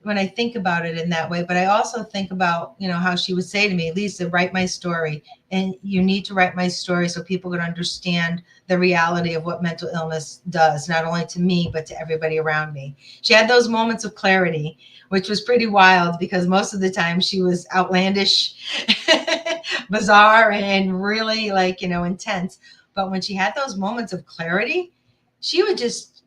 when I think about it in that way. But I also think about, how she would say to me, Lisa, write my story. And you need to write my story so people can understand the reality of what mental illness does, not only to me, but to everybody around me. She had those moments of clarity, which was pretty wild because most of the time she was outlandish, bizarre, and really intense. But when she had those moments of clarity, she would just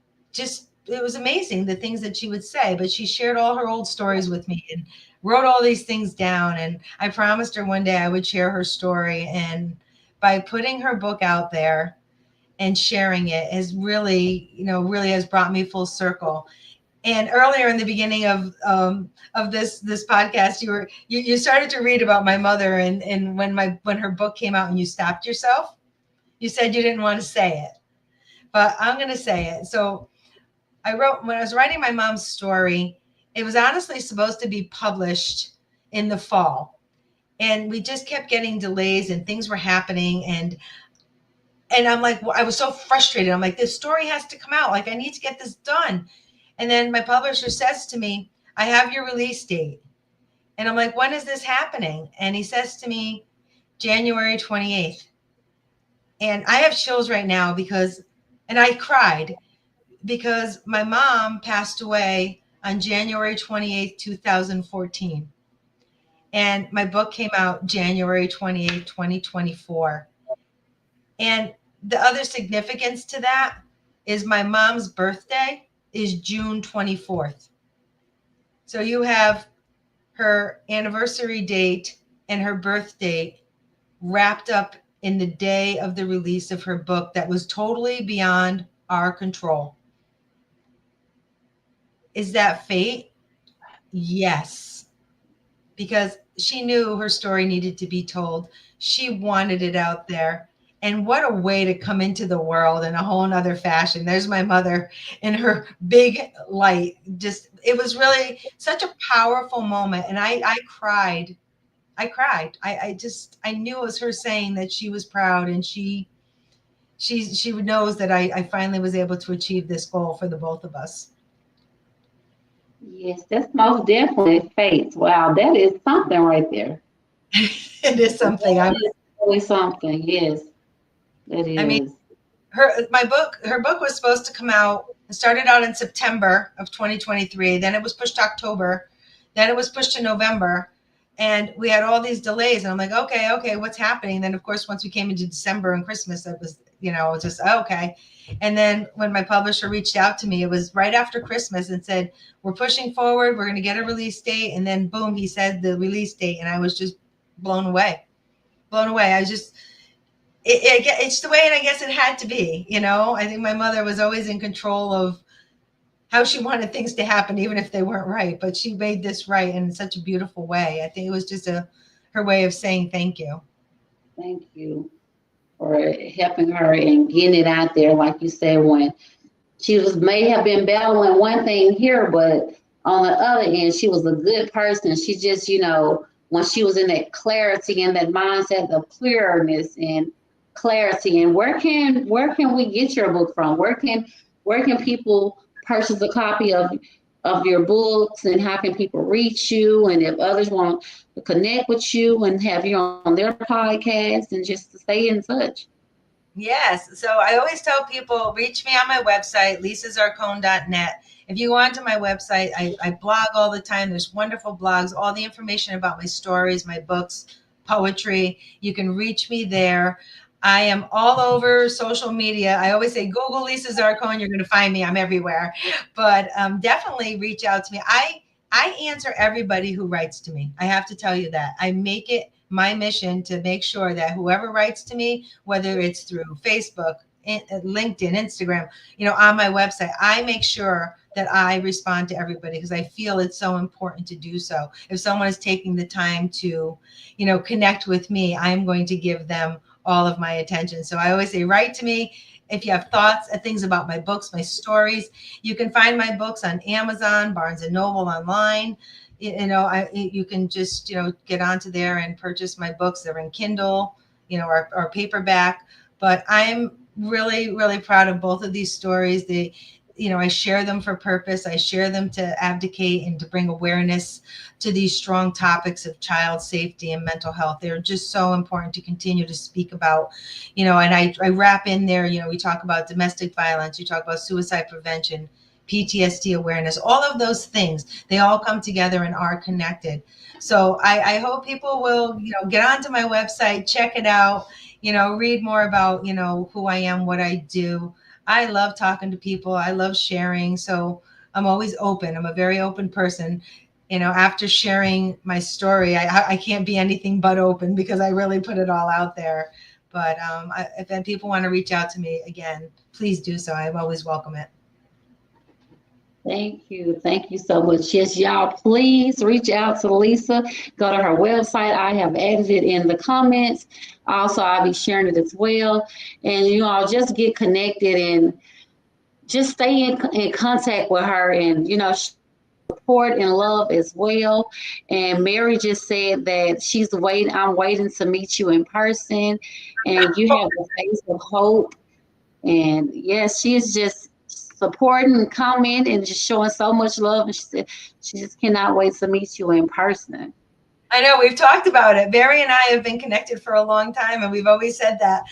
it was amazing the things that she would say. But she shared all her old stories with me and wrote all these things down. And I promised her one day I would share her story. And by putting her book out there and sharing it has really, really has brought me full circle. And earlier in the beginning of this podcast, you started to read about my mother and when her book came out and you stopped yourself. You said you didn't want to say it, but I'm going to say it. So when I was writing my mom's story, it was honestly supposed to be published in the fall. And we just kept getting delays and things were happening. And I'm like, I was so frustrated. I'm like, this story has to come out. Like, I need to get this done. And then my publisher says to me, I have your release date. And I'm like, when is this happening? And he says to me, January 28th. And I have chills right now and I cried because my mom passed away on January 28th, 2014. And my book came out January 28th, 2024. And the other significance to that is my mom's birthday is June 24th. So you have her anniversary date and her birth date wrapped up in the day of the release of her book that was totally beyond our control. Is that fate? Yes. Because she knew her story needed to be told. She wanted it out there. And what a way to come into the world in a whole nother fashion. There's my mother in her big light. It was really such a powerful moment. And I cried. I knew it was her saying that she was proud and she knows that I finally was able to achieve this goal for the both of us. Yes, that's most definitely fate. Wow, that is something right there. It is something. That is really something. Yes, it is. I mean, her book was supposed to come out. It started out in September of 2023. Then it was pushed to October. Then it was pushed to November. And we had all these delays. And I'm like, okay, what's happening? Then, of course, once we came into December and Christmas, it was, just okay. And then when my publisher reached out to me, it was right after Christmas and said, we're pushing forward. We're going to get a release date. And then, boom, he said the release date. And I was just blown away. I was just, it's the way, and I guess it had to be, I think my mother was always in control of how she wanted things to happen, even if they weren't right. But she made this right in such a beautiful way. I think it was just her way of saying thank you. Thank you for helping her and getting it out there, like you said, when she was may have been battling one thing here, but on the other end, she was a good person. She just, when she was in that clarity and that mindset of clearness and clarity. And where can we get your book from? Where can people purchase a copy of your books, and how can people reach you? And if others want to connect with you and have you on their podcast and just to stay in touch. Yes. So I always tell people, reach me on my website, lisazarcone.net. If you go onto my website, I blog all the time. There's wonderful blogs, all the information about my stories, my books, poetry. You can reach me there. I am all over social media. I always say, Google Lisa Zarcone, you're going to find me. I'm everywhere. But definitely reach out to me. I answer everybody who writes to me. I have to tell you that. I make it my mission to make sure that whoever writes to me, whether it's through Facebook, LinkedIn, Instagram, on my website, I make sure that I respond to everybody because I feel it's so important to do so. If someone is taking the time to, connect with me, I'm going to give them all of my attention. So I always say, write to me. If you have thoughts and things about my books, my stories, you can find my books on Amazon, Barnes and Noble, online. You can just, get onto there and purchase my books. They're in Kindle, or paperback. But I'm really, really proud of both of these stories. I share them for purpose. I share them to advocate and to bring awareness to these strong topics of child safety and mental health. They're just so important to continue to speak about, and I wrap in there, we talk about domestic violence, you talk about suicide prevention, PTSD awareness, all of those things, they all come together and are connected. So I hope people will, get onto my website, check it out, read more about, who I am, what I do. I love talking to people. I love sharing. So I'm always open. I'm a very open person. After sharing my story, I can't be anything but open because I really put it all out there. But if people want to reach out to me again, please do so. I always welcome it. Thank you. Thank you so much. Yes, y'all, please reach out to Lisa. Go to her website. I have added it in the comments. Also, I'll be sharing it as well. And you all just get connected and just stay in contact with her, and, support and love as well. And Mary just said that she's waiting. I'm waiting to meet you in person, and you have the face of hope. And yes, she is just supporting and commenting and just showing so much love. And she said she just cannot wait to meet you in person. I know we've talked about it. Barry and I have been connected for a long time, and we've always said that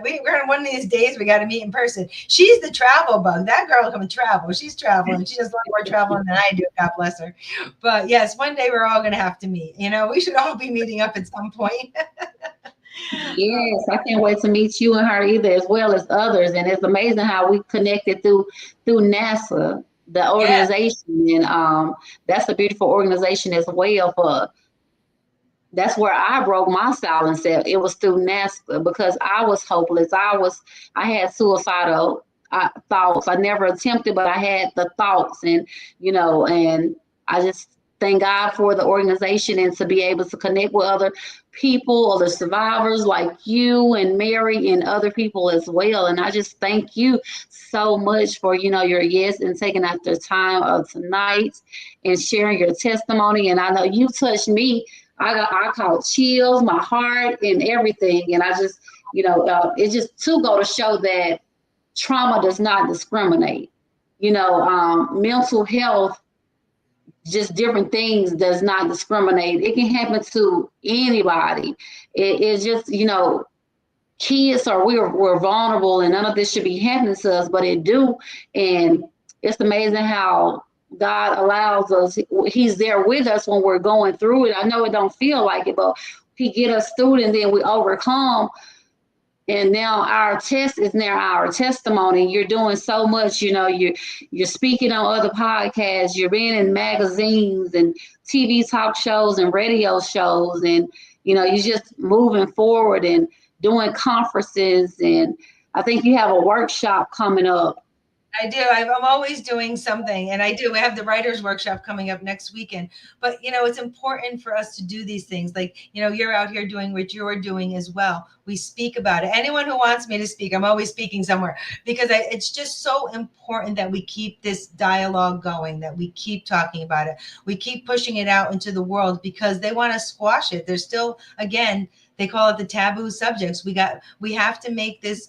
we're one of these days we got to meet in person. She's the travel bug. That girl can travel. She's traveling. She does a lot more traveling than I do. God bless her. But yes, one day we're all going to have to meet. We should all be meeting up at some point. Yes, I can't wait to meet you and her either, as well as others. And it's amazing how we connected through NAASCA, the organization, and that's a beautiful organization as well. That's where I broke my silence at. It was through NAASCA because I was hopeless. I had suicidal thoughts. I never attempted, but I had the thoughts, and and I just thank God for the organization and to be able to connect with other people, other survivors like you and Mary and other people as well. And I just thank you so much for, your yes and taking out the time of tonight and sharing your testimony. And I know you touched me. I caught chills, my heart and everything. And I just, it's just to go to show that trauma does not discriminate. Mental health, just different things does not discriminate. It can happen to anybody. It's just, kids we're vulnerable, and none of this should be happening to us, but it do. And it's amazing how God allows us. He's there with us when we're going through it. I know it don't feel like it, but he get us through it, and then we overcome. And now our test is now our testimony. You're doing so much, you're speaking on other podcasts, you're being in magazines and TV talk shows and radio shows, and you're just moving forward and doing conferences. And I think you have a workshop coming up I do. I'm always doing something, and I do. We have the writers workshop coming up next weekend. But it's important for us to do these things. Like, you're out here doing what you're doing as well. We speak about it. Anyone who wants me to speak, I'm always speaking somewhere because it's just so important that we keep this dialogue going, that we keep talking about it. We keep pushing it out into the world because they want to squash it. There's still, again, they call it the taboo subjects. We have to make this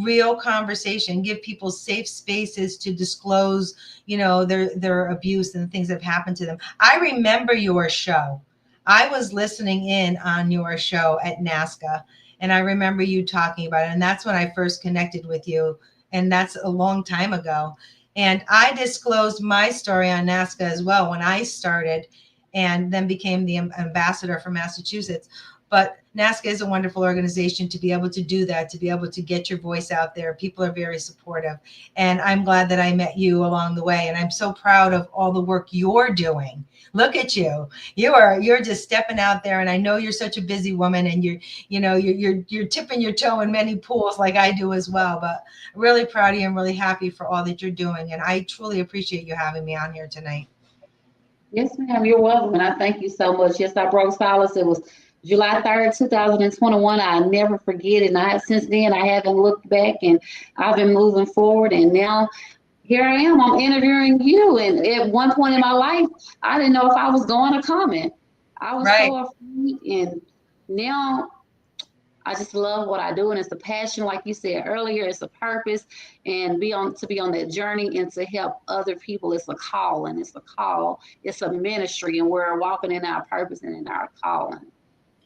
real conversation, give people safe spaces to disclose, their abuse and the things that have happened to them. I remember your show. I was listening in on your show at NAASCA, and I remember you talking about it. And that's when I first connected with you. And that's a long time ago. And I disclosed my story on NAASCA as well when I started and then became the ambassador for Massachusetts. But NAASCA is a wonderful organization to be able to do that, to be able to get your voice out there. People are very supportive. And I'm glad that I met you along the way. And I'm so proud of all the work you're doing. Look at you. You're just stepping out there. And I know you're such a busy woman, and you're tipping your toe in many pools like I do as well. But really proud of you and really happy for all that you're doing. And I truly appreciate you having me on here tonight. Yes, ma'am, you're welcome. And I thank you so much. Yes, I broke silence. It was July 3rd, 2021. I never forget it. And since then, I haven't looked back, and I've been moving forward. And now here I am. I'm interviewing you. And at one point in my life, I didn't know if I was going to comment. I was Right. so afraid. And now I just love what I do, and it's a passion, like you said earlier. It's a purpose, and to be on that journey and to help other people. It's a calling. It's a call. It's a ministry, and we're walking in our purpose and in our calling.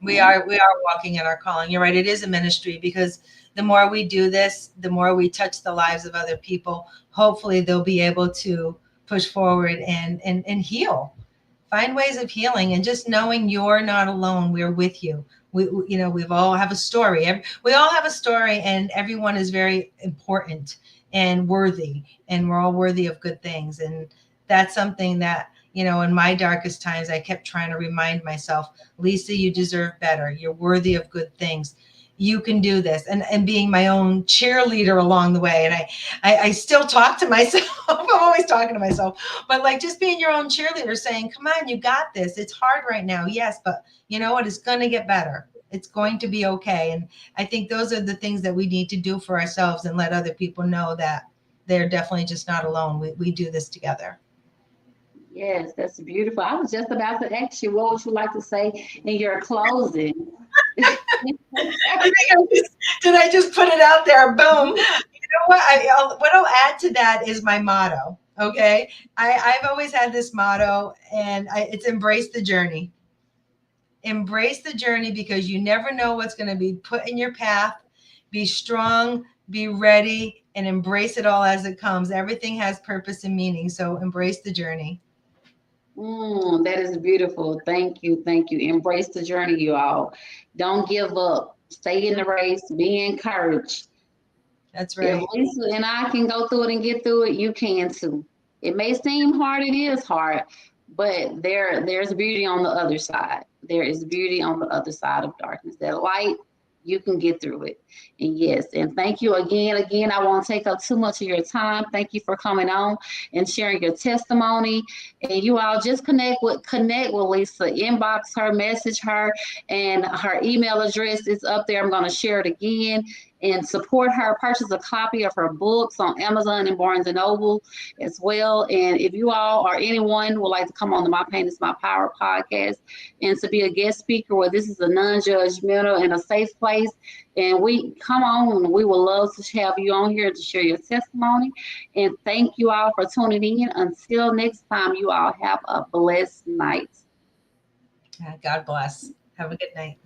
We are walking in our calling. You're right. It is a ministry because the more we do this, the more we touch the lives of other people. Hopefully they'll be able to push forward and heal. Find ways of healing, and just knowing you're not alone. We're with you. We've all have a story. We all have a story, and everyone is very important and worthy, and we're all worthy of good things. And that's something that, in my darkest times, I kept trying to remind myself, Lisa, you deserve better. You're worthy of good things. You can do this. And being my own cheerleader along the way. And I still talk to myself. I'm always talking to myself, but like just being your own cheerleader, saying, come on, you got this. It's hard right now. Yes. But you know what? It's going to get better. It's going to be okay. And I think those are the things that we need to do for ourselves, and let other people know that they're definitely just not alone. We do this together. Yes, that's beautiful. I was just about to ask you, what would you like to say in your closing? Did I just put it out there? Boom. You know what I'll add to that is my motto. Okay. I've always had this motto, and it's embrace the journey. Embrace the journey, because you never know what's going to be put in your path. Be strong, be ready, and embrace it all as it comes. Everything has purpose and meaning. So embrace the journey. That is beautiful. Thank you. Thank you. Embrace the journey, you all. Don't give up. Stay in the race. Be encouraged. That's If right. Lisa and I can go through it and get through it, you can too. It may seem hard, it is hard, but there's beauty on the other side. There is beauty on the other side of darkness. That light, you can get through it. And yes, and thank you again. Again, I won't take up too much of your time. Thank you for coming on and sharing your testimony. And you all just connect with Lisa. Inbox her, message her, and her email address is up there. I'm going to share it again. And support her. Purchase a copy of her books on Amazon and Barnes and Noble as well. And if you all or anyone would like to come on the My Pain is My Power podcast and to be a guest speaker, where this is a non-judgmental and a safe place, and we come on, and we would love to have you on here to share your testimony. And thank you all for tuning in. Until next time, you all have a blessed night. God bless. Have a good night.